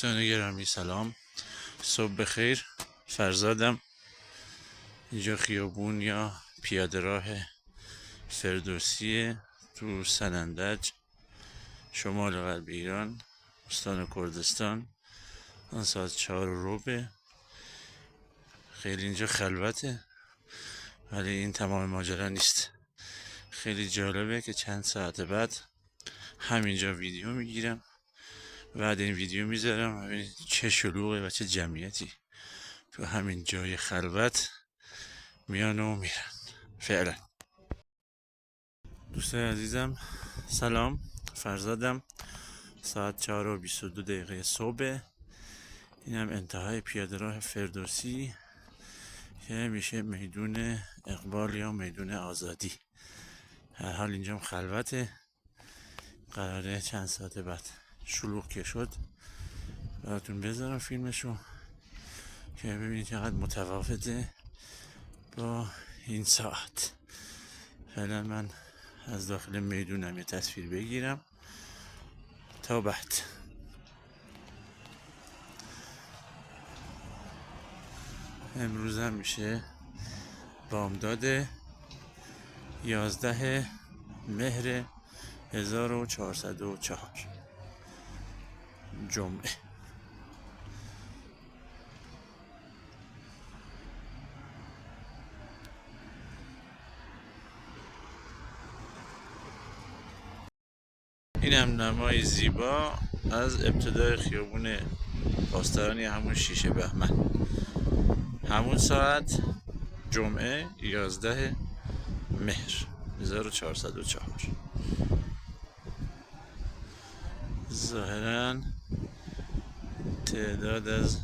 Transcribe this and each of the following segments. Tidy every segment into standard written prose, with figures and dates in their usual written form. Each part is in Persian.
دوستان گرامی سلام، صبح بخیر. فرزادم. اینجا خیابون یا پیاده راه فردوسیه تو سنندج، شمال غرب ایران، استان کردستان. آن ساعت 4:15. خیلی اینجا خلوته، ولی این تمام ماجرا نیست. خیلی جالبه که چند ساعت بعد همینجا ویدیو میگیرم، بعد این ویدیو میذارم. ببینید چه شلوغه و چه جمعیتی تو همین جای خلوت میان و میرن. فعلا دوستان عزیزم سلام، فرزادم. ساعت 4:22 صبح. این هم انتهای پیاده راه فردوسی که میشه میدون اقبال یا میدون آزادی. هر حال اینجا هم خلوته، قراره چند ساعت بعد شلوغ که شد براتون بذارم فیلمشو که ببینید چقدر متفاوته با این ساعت. فعلا من از داخل میدونم یه تصویر بگیرم تا بعد. امروز هم میشه بامداد 11 مهر 1404 جمعه. این هم نمای زیبا از ابتدای خیابون پاسدارانی، همون شیشه بهمن، همون ساعت جمعه 11 مهر 1404. ظاهراً تعداد از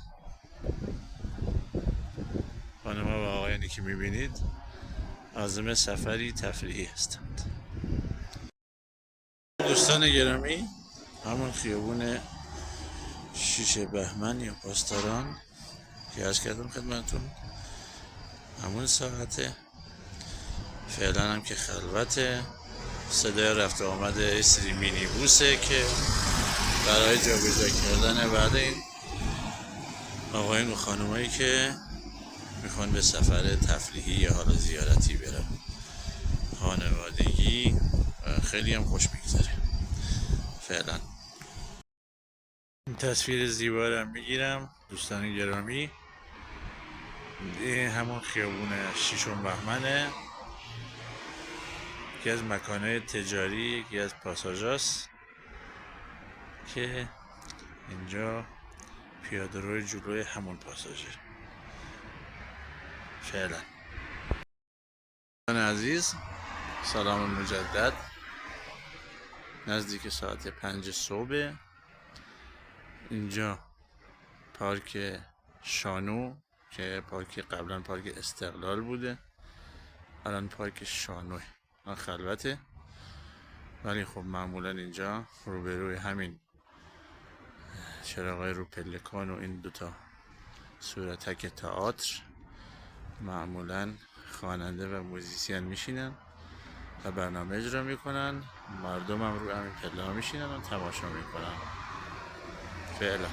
خانم‌ها و آقایانی که میبینید عازم سفری تفریحی هستند. دوستان گرامی، همون خیابون شیشه بهمن یا پاسداران که عرض کردم خدمتتون، همون ساعته. فعلا هم که خلوته. صدای رفت آمد سری مینی بوسه که برای جابجا کردن بعد این آقایون و خانمایی که میخوان به سفر تفریحی یا حالا زیارتی برن، خانوادگی، خیلی هم خوش میگذره. فعلا این تصویر زیبا رو میگیرم دوستان گرامی. این همون خیابون شیشم بهمنه، یکی از مکانهای تجاری، یکی از پاساژاست که اینجا پیاده روی جلوی همون پاساژه. فعلا عزیز سلام مجدد. نزدیک ساعت 5 صبح. اینجا پارک شانو که پارک قبلا پارک استقلال بوده، الان پارک شانوه. خلوته، ولی خب معمولا اینجا روبروی همین چراغای رو پلکان و این دوتا صورتک تئاتر معمولا خواننده و موزیسین میشینن و برنامه اجرا میکنن. مردم هم رو همین پله ها میشینن و تماشا میکنن. فعلا